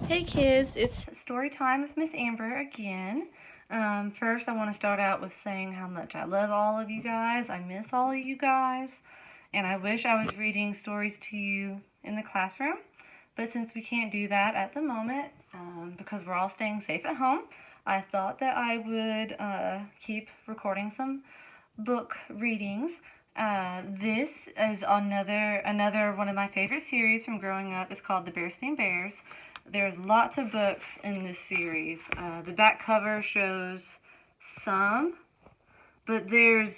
Hey kids, it's story time with Miss Amber again. First, I want to start out with saying how much I love all of you guys. I miss all of you guys, and I wish I was reading stories to you in the classroom. But since we can't do that at the moment, because we're all staying safe at home, I thought that I would keep recording some book readings. This is another one of my favorite series from growing up. It's called the Berenstain Bears. There's lots of books in this series. The back cover shows some, but there's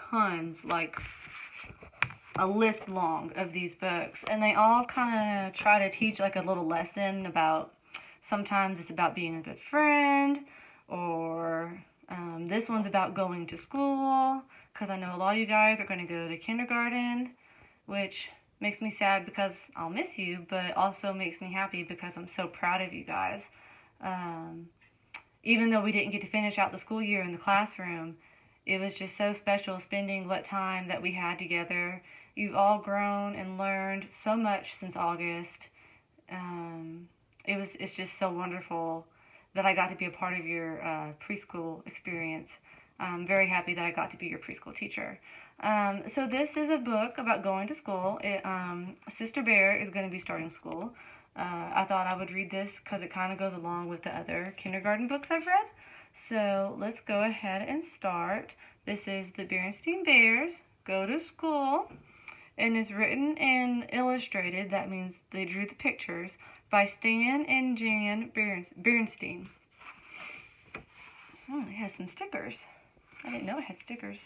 tons, like a list long of these books, and they all kind of try to teach like a little lesson about. Sometimes it's about being a good friend, or this one's about going to school, because I know a lot of you guys are going to go to kindergarten, which makes me sad because I'll miss you, but also makes me happy because I'm so proud of you guys. Even though we didn't get to finish out the school year in the classroom, it was just so special spending what time that we had together. You've all grown and learned so much since August. It's just so wonderful that I got to be a part of your preschool experience. I'm very happy that I got to be your preschool teacher. So this is a book about going to school. Sister Bear is going to be starting school. I thought I would read this because it kind of goes along with the other kindergarten books I've read. So let's go ahead and start. This is the Berenstain Bears Go to School, and it's written and illustrated. That means they drew the pictures by Stan and Jan Berenstain. Oh, it has some stickers. I didn't know it had stickers.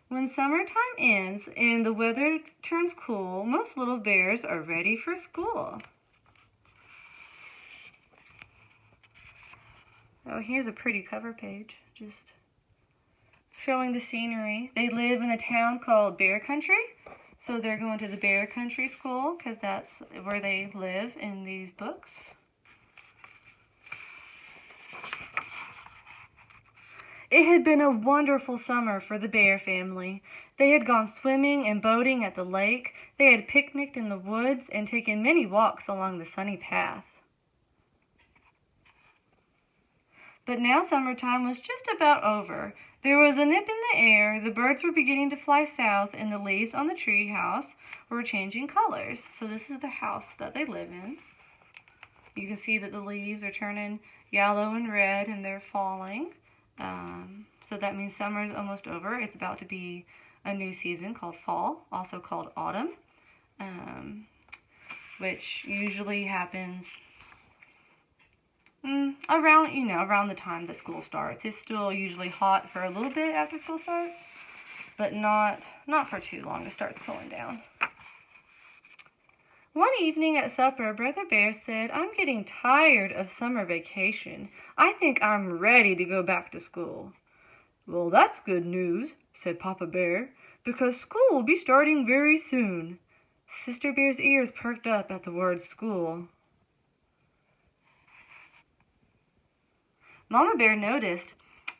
When summertime ends and the weather turns cool, most little bears are ready for school. Oh, here's a pretty cover page, just showing the scenery. They live in a town called Bear Country, so they're going to the Bear Country School because that's where they live in these books. It had been a wonderful summer for the Bear family. They had gone swimming and boating at the lake. They had picnicked in the woods and taken many walks along the sunny path. But now summertime was just about over. There was a nip in the air, the birds were beginning to fly south, and the leaves on the tree house were changing colors. So this is the house that they live in. You can see that the leaves are turning yellow and red and they're falling. So that means summer is almost over. It's about to be a new season called fall, also called autumn, which usually happens around the time that school starts. It's still usually hot for a little bit after school starts, but not for too long. It starts cooling down. One evening at supper, Brother Bear said, "I'm getting tired of summer vacation. I think I'm ready to go back to school." "Well, that's good news," said Papa Bear, "because school will be starting very soon." Sister Bear's ears perked up at the word school. Mama Bear noticed.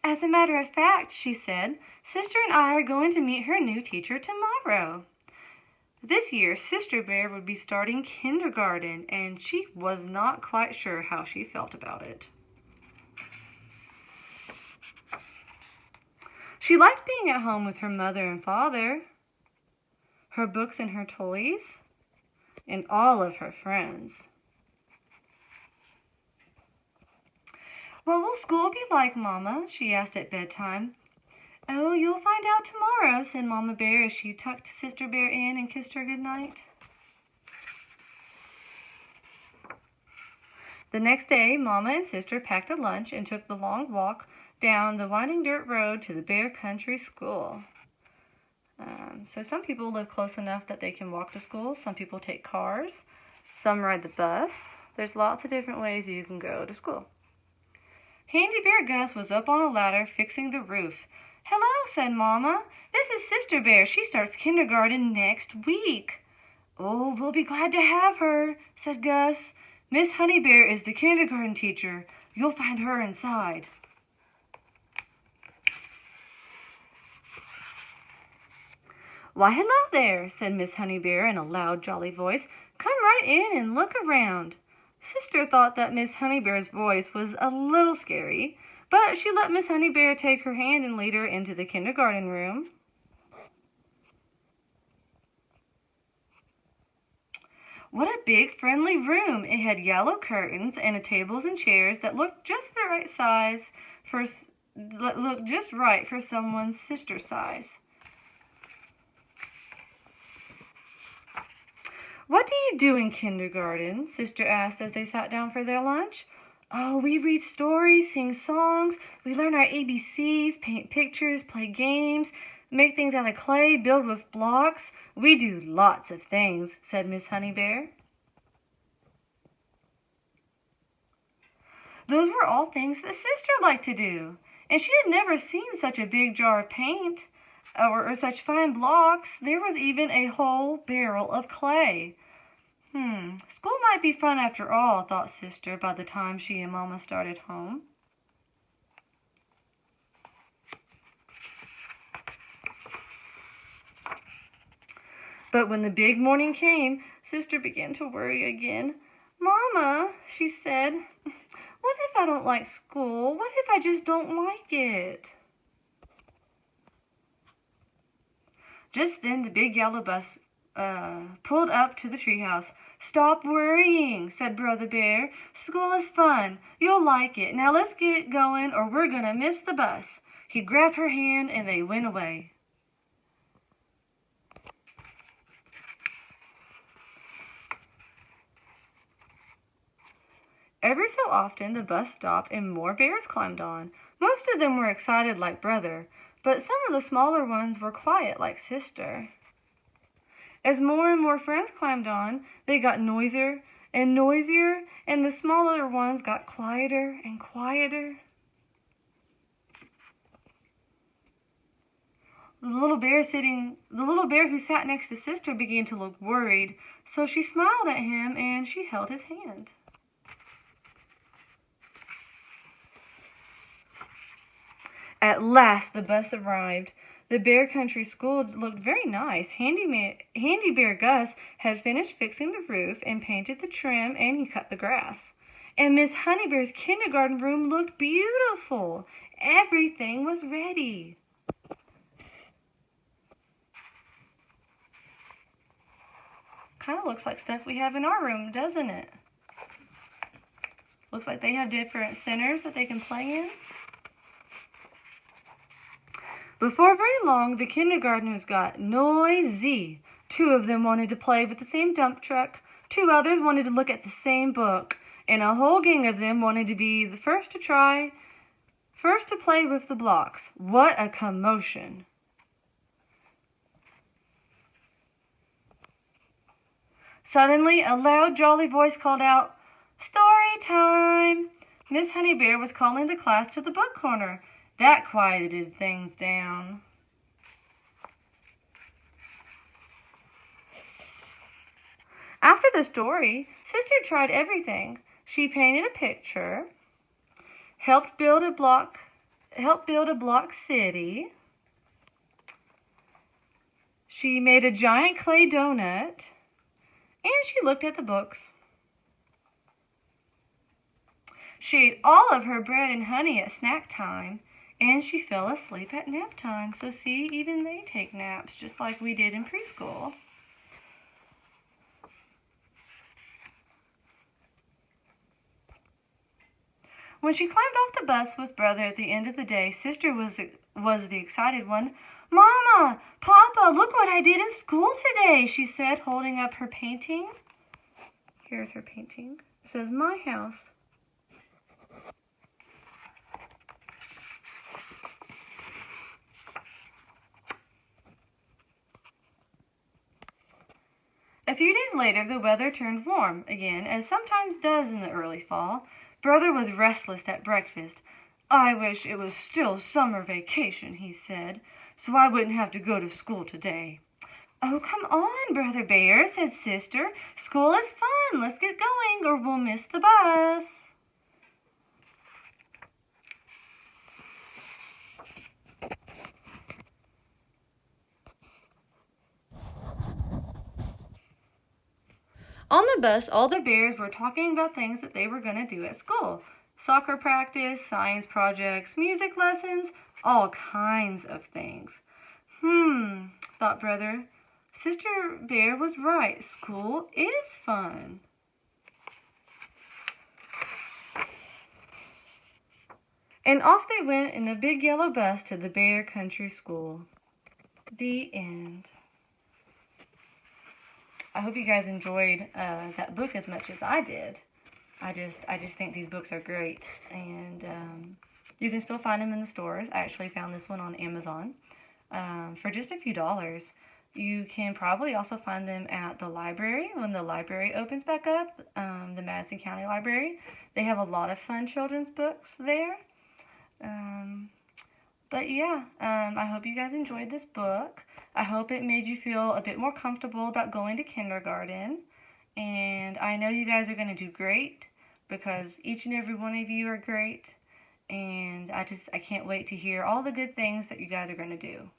"As a matter of fact," she said, "Sister and I are going to meet her new teacher tomorrow." This year, Sister Bear would be starting kindergarten, and she was not quite sure how she felt about it. She liked being at home with her mother and father, her books and her toys, and all of her friends. "What will school be like, Mama?" she asked at bedtime. "Oh, you'll find out tomorrow," said Mama Bear as she tucked Sister Bear in and kissed her goodnight. The next day, Mama and Sister packed a lunch and took the long walk down the winding dirt road to the Bear Country School. So some people live close enough that they can walk to school. Some people take cars. Some ride the bus. There's lots of different ways you can go to school. Handy Bear Gus was up on a ladder fixing the roof. "Hello," said Mama. "This is Sister Bear. She starts kindergarten next week." "Oh, we'll be glad to have her," said Gus. "Miss Honey Bear is the kindergarten teacher. You'll find her inside." "Why, hello there," said Miss Honey Bear in a loud, jolly voice. "Come right in and look around." Sister thought that Miss Honey Bear's voice was a little scary, but she let Miss Honey Bear take her hand and lead her into the kindergarten room. What a big, friendly room! It had yellow curtains and tables and chairs that looked just the right size looked just right for someone's sister's size. "What do you do in kindergarten?" Sister asked as they sat down for their lunch. "Oh, we read stories, sing songs, we learn our ABCs, paint pictures, play games, make things out of clay, build with blocks. We do lots of things," said Miss Honey Bear. Those were all things that Sister liked to do, and she had never seen such a big jar of paint or such fine blocks. There was even a whole barrel of clay. School might be fun after all, thought Sister by the time she and Mama started home. But when the big morning came, Sister began to worry again. "Mama," she said, "what if I don't like school? What if I just don't like it?" Just then the big yellow bus pulled up to the treehouse. "Stop worrying," said Brother Bear. "School is fun. You'll like it. Now let's get going or we're going to miss the bus." He grabbed her hand and they went away. Every so often the bus stopped and more bears climbed on. Most of them were excited like Brother, but some of the smaller ones were quiet like Sister. As more and more friends climbed on, they got noisier and noisier, and the smaller ones got quieter and quieter. The little bear who sat next to Sister began to look worried, so she smiled at him and she held his hand. At last the bus arrived. The Bear Country School looked very nice. Handy Bear Gus had finished fixing the roof and painted the trim, and he cut the grass. And Miss Honey Bear's kindergarten room looked beautiful. Everything was ready. Kind of looks like stuff we have in our room, doesn't it? Looks like they have different centers that they can play in. Before very long, the kindergartners got noisy. 2 of them wanted to play with the same dump truck. 2 others wanted to look at the same book. And a whole gang of them wanted to be the first to play with the blocks. What a commotion! Suddenly, a loud, jolly voice called out, "Story time!" Miss Honey Bear was calling the class to the book corner. That quieted things down. After the story, Sister tried everything. She painted a picture, helped build a block city. She made a giant clay donut, and she looked at the books. She ate all of her bread and honey at snack time, and she fell asleep at nap time. So see, even they take naps, just like we did in preschool. When she climbed off the bus with Brother at the end of the day, Sister was the excited one. "Mama, Papa, look what I did in school today," she said, holding up her painting. Here's her painting. It says, "My house." A few days later, the weather turned warm again, as sometimes does in the early fall. Brother was restless at breakfast. "I wish it was still summer vacation," he said, "so I wouldn't have to go to school today." "Oh, come on, Brother Bear," said Sister. "School is fun. Let's get going, or we'll miss the bus." On the bus, all the bears were talking about things that they were going to do at school. Soccer practice, science projects, music lessons, all kinds of things. Thought Brother. Sister Bear was right. School is fun. And off they went in the big yellow bus to the Bear Country School. The end. I hope you guys enjoyed that book as much as I did. I just think these books are great, and you can still find them in the stores. I actually found this one on Amazon for just a few dollars. You can probably also find them at the library when the library opens back up, the Madison County Library. They have a lot of fun children's books there. But yeah, I hope you guys enjoyed this book. I hope it made you feel a bit more comfortable about going to kindergarten. And I know you guys are going to do great because each and every one of you are great. And I can't wait to hear all the good things that you guys are going to do.